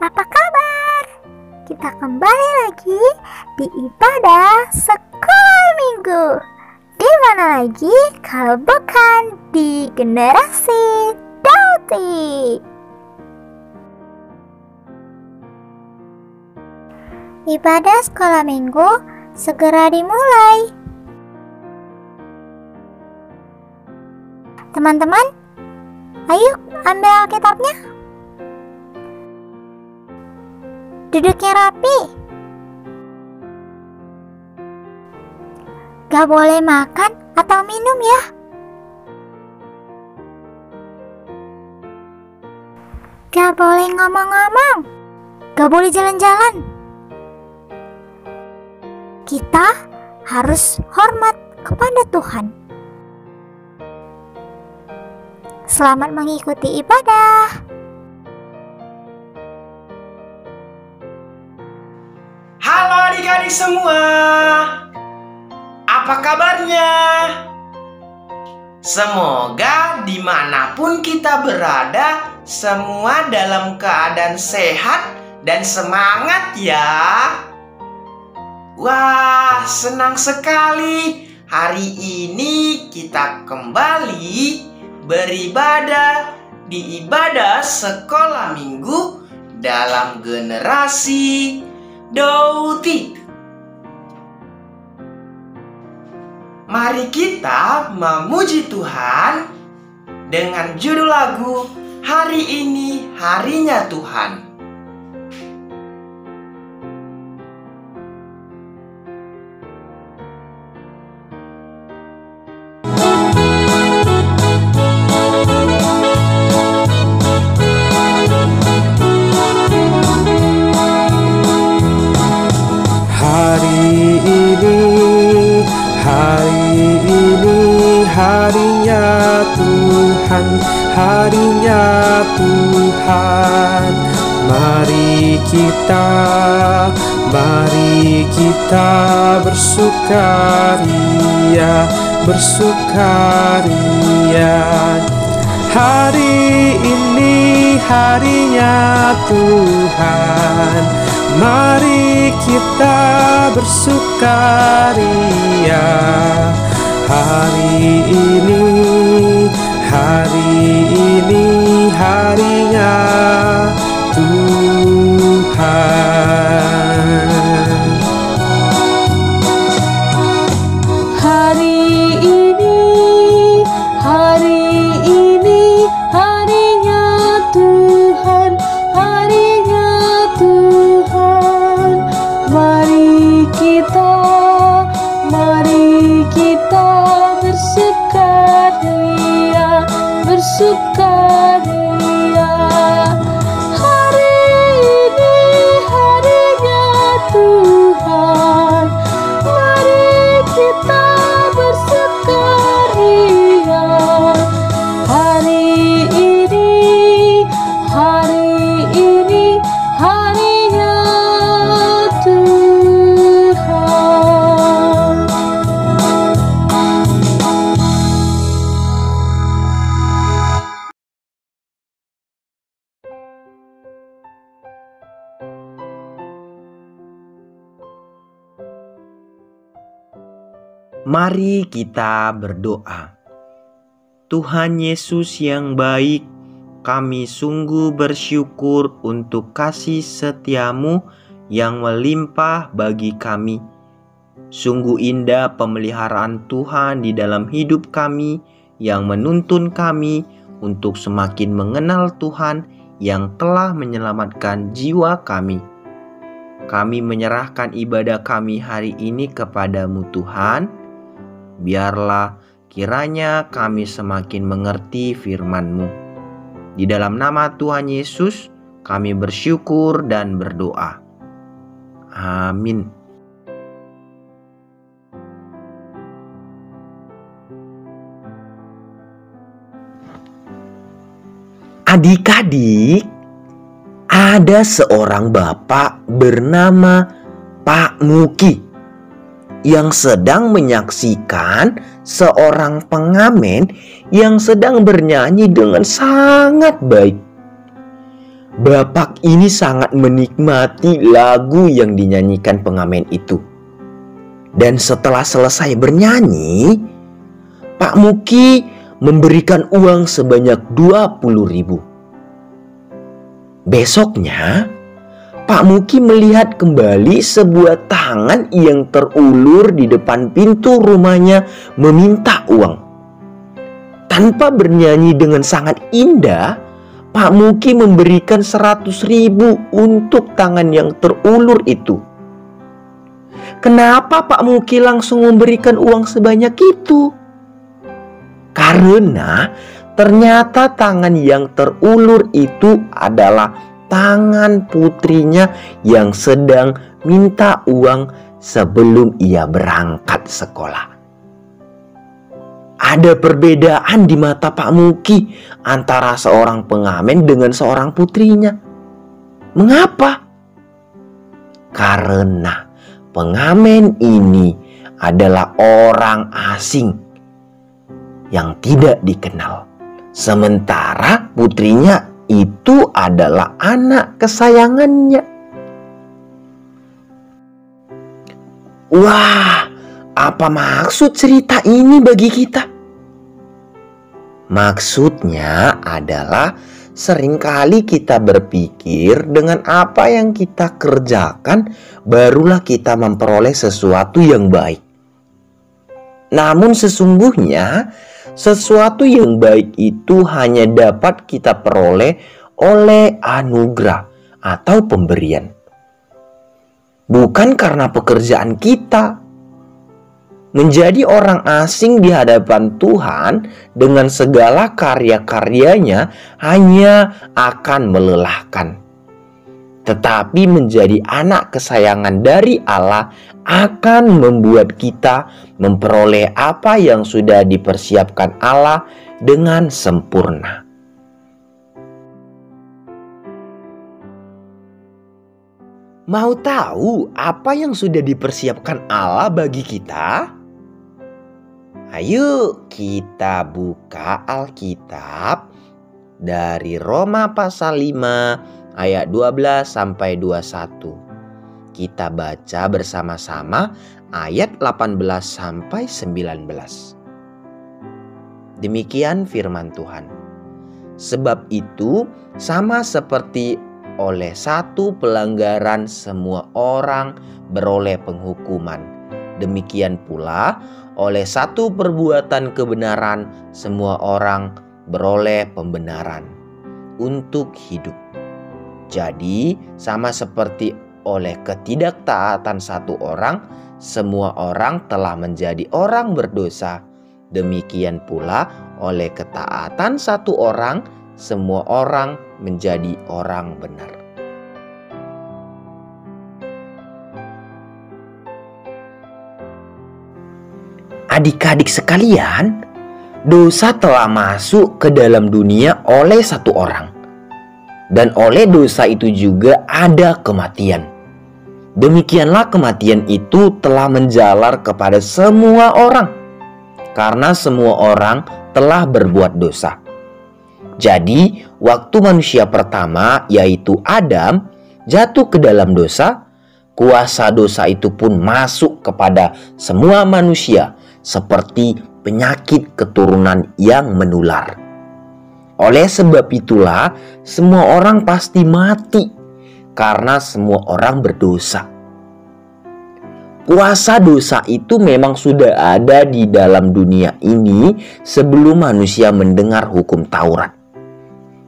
Apa kabar? Kita kembali lagi di ibadah sekolah minggu. Di mana lagi kalau bukan di Generasi Dauti. Ibadah sekolah minggu segera dimulai. Teman-teman, ayo ambil Alkitabnya. Duduknya rapi. Gak boleh makan atau minum ya. Gak boleh ngomong-ngomong. Gak boleh jalan-jalan. Kita harus hormat kepada Tuhan. Selamat mengikuti ibadah. Halo adik-adik semua, apa kabarnya? Semoga dimanapun kita berada, semua dalam keadaan sehat dan semangat ya. Wah, senang sekali hari ini kita kembali beribadah di ibadah sekolah minggu dalam Generasi Dauti. Mari kita memuji Tuhan dengan judul lagu Hari Ini Harinya Tuhan. Harinya Tuhan, harinya Tuhan. Mari kita bersukaria, bersukaria. Hari ini harinya Tuhan. Mari kita bersukaria. Hari ini harinya Tuhan. Hari ini harinya Tuhan, harinya Tuhan. Mari kita bersukaria, bersukaria. Hari ini harinya Tuhan. Mari kita bersukaria. Hari ini harinya Tuhan. Mari kita berdoa. Tuhan Yesus yang baik, kami sungguh bersyukur untuk kasih setia-Mu yang melimpah bagi kami. Sungguh indah pemeliharaan Tuhan di dalam hidup kami yang menuntun kami untuk semakin mengenal Tuhan yang telah menyelamatkan jiwa kami. Kami menyerahkan ibadah kami hari ini kepada-Mu Tuhan. Biarlah kiranya kami semakin mengerti firman-Mu. Di dalam nama Tuhan Yesus kami bersyukur dan berdoa. Amin. Adik-adik, ada seorang bapak bernama Pak Muki yang sedang menyaksikan seorang pengamen yang sedang bernyanyi dengan sangat baik. Bapak ini sangat menikmati lagu yang dinyanyikan pengamen itu. Dan setelah selesai bernyanyi, Pak Muki memberikan uang sebanyak 20.000. Besoknya, Pak Muki melihat kembali sebuah tangan yang terulur di depan pintu rumahnya meminta uang. Tanpa bernyanyi dengan sangat indah, Pak Muki memberikan 100.000 untuk tangan yang terulur itu. Kenapa Pak Muki langsung memberikan uang sebanyak itu? Karena ternyata tangan yang terulur itu adalah tangan putrinya yang sedang minta uang sebelum ia berangkat sekolah. Ada perbedaan di mata Pak Muki antara seorang pengamen dengan seorang putrinya. Mengapa? Karena pengamen ini adalah orang asing yang tidak dikenal. Sementara putrinya itu adalah anak kesayangannya. Wah, apa maksud cerita ini bagi kita? Maksudnya adalah seringkali kita berpikir dengan apa yang kita kerjakan barulah kita memperoleh sesuatu yang baik. Namun sesungguhnya sesuatu yang baik itu hanya dapat kita peroleh oleh anugerah atau pemberian. Bukan karena pekerjaan kita. Menjadi orang asing di hadapan Tuhan dengan segala karya-karyanya hanya akan melelahkan. Tetapi menjadi anak kesayangan dari Allah akan membuat kita memperoleh apa yang sudah dipersiapkan Allah dengan sempurna. Mau tahu apa yang sudah dipersiapkan Allah bagi kita? Ayo kita buka Alkitab dari Roma pasal 5 ayat 12 sampai 21. Kita baca bersama-sama ayat 18 sampai 19. Demikian firman Tuhan. Sebab itu sama seperti oleh satu pelanggaran semua orang beroleh penghukuman. Demikian pula oleh satu perbuatan kebenaran semua orang beroleh pembenaran untuk hidup. Jadi sama seperti oleh ketidaktaatan satu orang, semua orang telah menjadi orang berdosa. Demikian pula oleh ketaatan satu orang, semua orang menjadi orang benar. Adik-adik sekalian, dosa telah masuk ke dalam dunia oleh satu orang. Dan oleh dosa itu juga ada kematian. Demikianlah kematian itu telah menjalar kepada semua orang, karena semua orang telah berbuat dosa. Jadi, waktu manusia pertama, yaitu Adam, jatuh ke dalam dosa, kuasa dosa itu pun masuk kepada semua manusia, seperti penyakit keturunan yang menular. Oleh sebab itulah, semua orang pasti mati, karena semua orang berdosa. Kuasa dosa itu memang sudah ada di dalam dunia ini sebelum manusia mendengar hukum Taurat.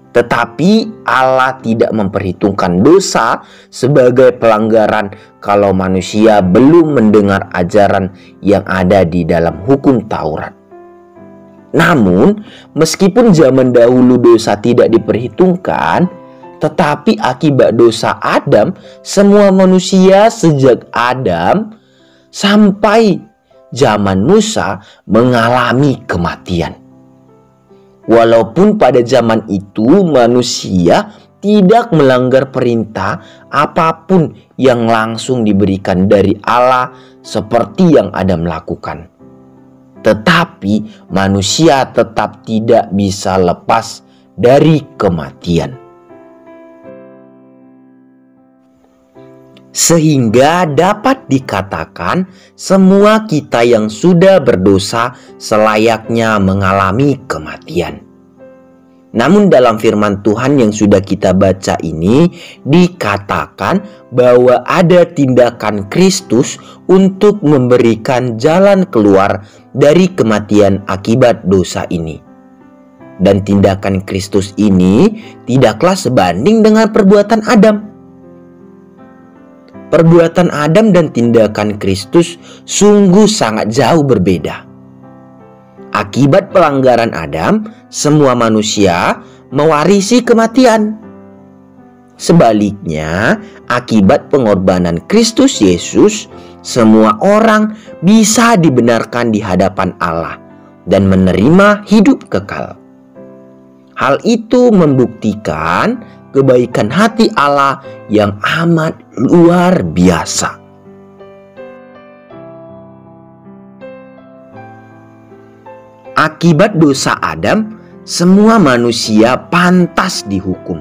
Tetapi Allah tidak memperhitungkan dosa sebagai pelanggaran kalau manusia belum mendengar ajaran yang ada di dalam hukum Taurat. Namun, meskipun zaman dahulu dosa tidak diperhitungkan, tetapi akibat dosa Adam, semua manusia sejak Adam sampai zaman Musa mengalami kematian. Walaupun pada zaman itu manusia tidak melanggar perintah apapun yang langsung diberikan dari Allah seperti yang Adam lakukan. Tetapi manusia tetap tidak bisa lepas dari kematian. sehingga dapat dikatakan semua kita yang sudah berdosa selayaknya mengalami kematian. Namun dalam firman Tuhan yang sudah kita baca ini dikatakan bahwa ada tindakan Kristus untuk memberikan jalan keluar dari kematian akibat dosa ini. Dan tindakan Kristus ini tidaklah sebanding dengan perbuatan Adam. Perbuatan Adam dan tindakan Kristus sungguh sangat jauh berbeda. Akibat pelanggaran Adam, semua manusia mewarisi kematian. Sebaliknya, akibat pengorbanan Kristus Yesus, semua orang bisa dibenarkan di hadapan Allah dan menerima hidup kekal. Hal itu membuktikan kebaikan hati Allah yang amat luar biasa. Akibat dosa Adam, semua manusia pantas dihukum.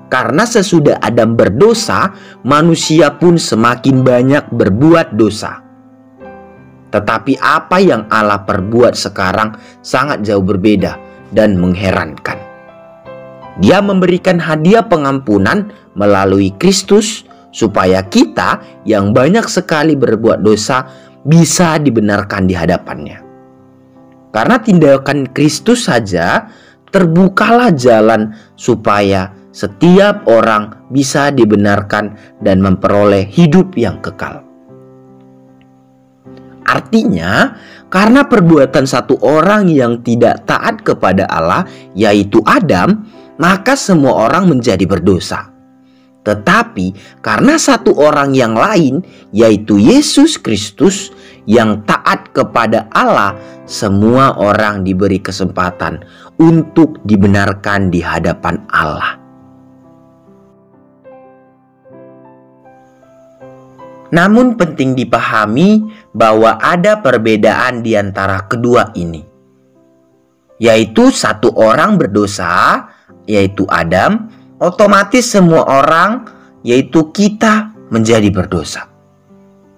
Karena sesudah Adam berdosa, manusia pun semakin banyak berbuat dosa. Tetapi apa yang Allah perbuat sekarang sangat jauh berbeda dan mengherankan. Dia memberikan hadiah pengampunan melalui Kristus supaya kita yang banyak sekali berbuat dosa bisa dibenarkan di hadapannya. Karena tindakan Kristus saja terbukalah jalan supaya setiap orang bisa dibenarkan dan memperoleh hidup yang kekal. Artinya, karena perbuatan satu orang yang tidak taat kepada Allah, yaitu Adam, maka semua orang menjadi berdosa. Tetapi karena satu orang yang lain, yaitu Yesus Kristus, yang taat kepada Allah, semua orang diberi kesempatan untuk dibenarkan di hadapan Allah. Namun penting dipahami bahwa ada perbedaan di antara kedua ini, yaitu satu orang berdosa, yaitu Adam, otomatis semua orang, yaitu kita, menjadi berdosa.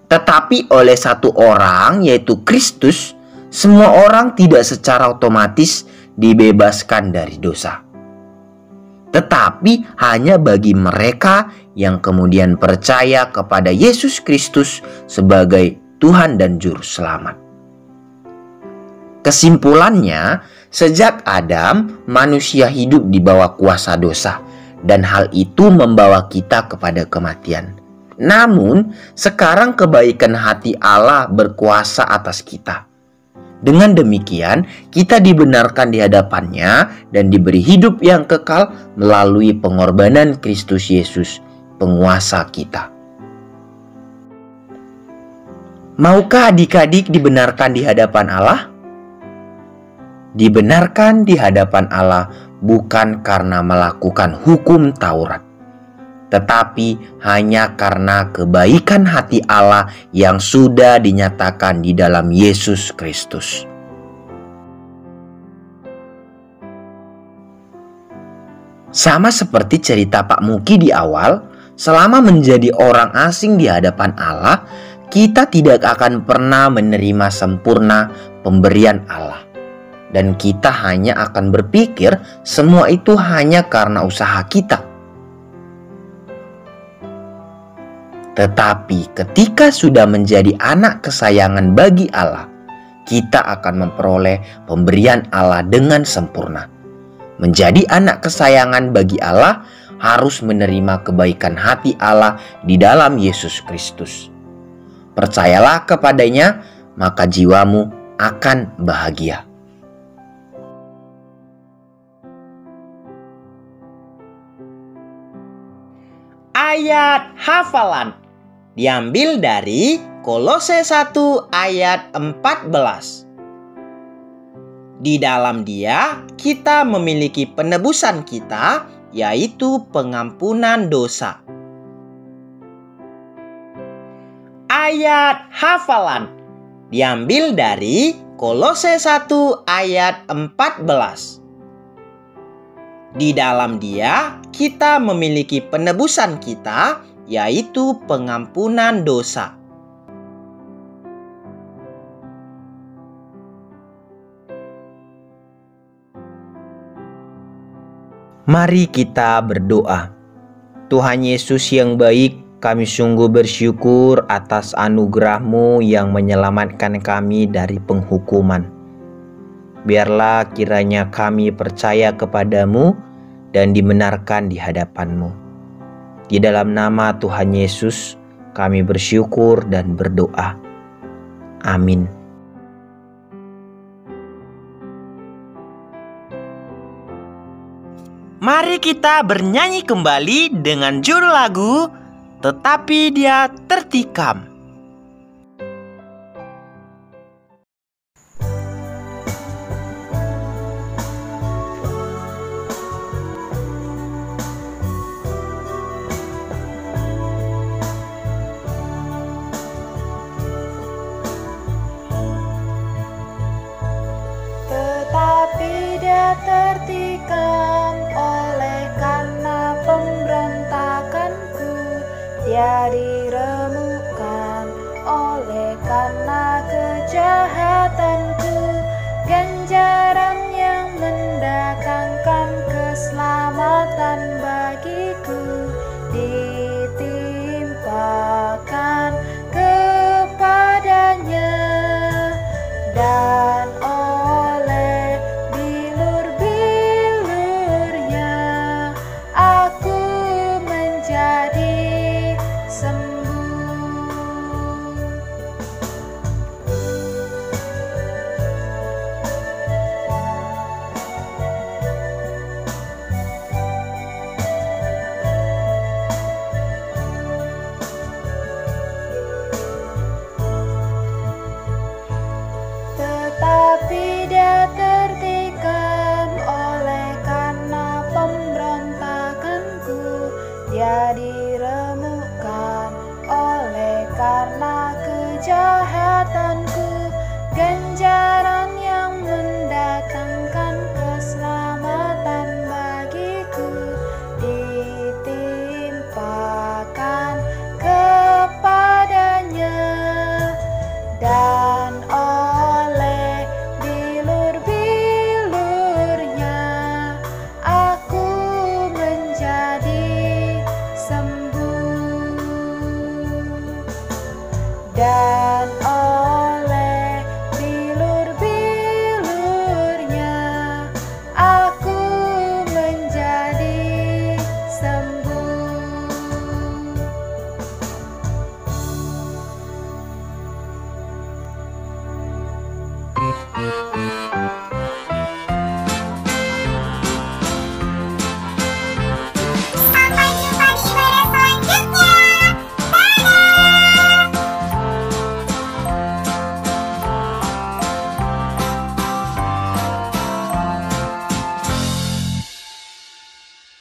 Tetapi oleh satu orang, yaitu Kristus, semua orang tidak secara otomatis dibebaskan dari dosa. Tetapi hanya bagi mereka yang kemudian percaya kepada Yesus Kristus sebagai Tuhan dan Juru Selamat. Kesimpulannya, sejak Adam, manusia hidup di bawah kuasa dosa, dan hal itu membawa kita kepada kematian. Namun, sekarang kebaikan hati Allah berkuasa atas kita. Dengan demikian, kita dibenarkan di hadapannya dan diberi hidup yang kekal melalui pengorbanan Kristus Yesus, penguasa kita. Maukah adik-adik dibenarkan di hadapan Allah? Dibenarkan di hadapan Allah bukan karena melakukan hukum Taurat, tetapi hanya karena kebaikan hati Allah yang sudah dinyatakan di dalam Yesus Kristus. Sama seperti cerita Pak Muki di awal, selama menjadi orang asing di hadapan Allah, kita tidak akan pernah menerima sempurna pemberian Allah. Dan kita hanya akan berpikir semua itu hanya karena usaha kita. Tetapi ketika sudah menjadi anak kesayangan bagi Allah, kita akan memperoleh pemberian Allah dengan sempurna. Menjadi anak kesayangan bagi Allah harus menerima kebaikan hati Allah di dalam Yesus Kristus. Percayalah kepadanya, maka jiwamu akan bahagia. Ayat hafalan diambil dari Kolose 1 ayat 14. Di dalam Dia kita memiliki penebusan kita, yaitu pengampunan dosa. Ayat hafalan diambil dari Kolose 1 ayat 14. Di dalam Dia kita memiliki penebusan kita, yaitu pengampunan dosa. Mari kita berdoa. Tuhan Yesus yang baik, kami sungguh bersyukur atas anugerah-Mu yang menyelamatkan kami dari penghukuman. Biarlah kiranya kami percaya kepada-Mu dan dibenarkan di hadapan-Mu. Di dalam nama Tuhan Yesus, kami bersyukur dan berdoa. Amin. Mari kita bernyanyi kembali dengan judul lagu Tetapi Dia Tertikam.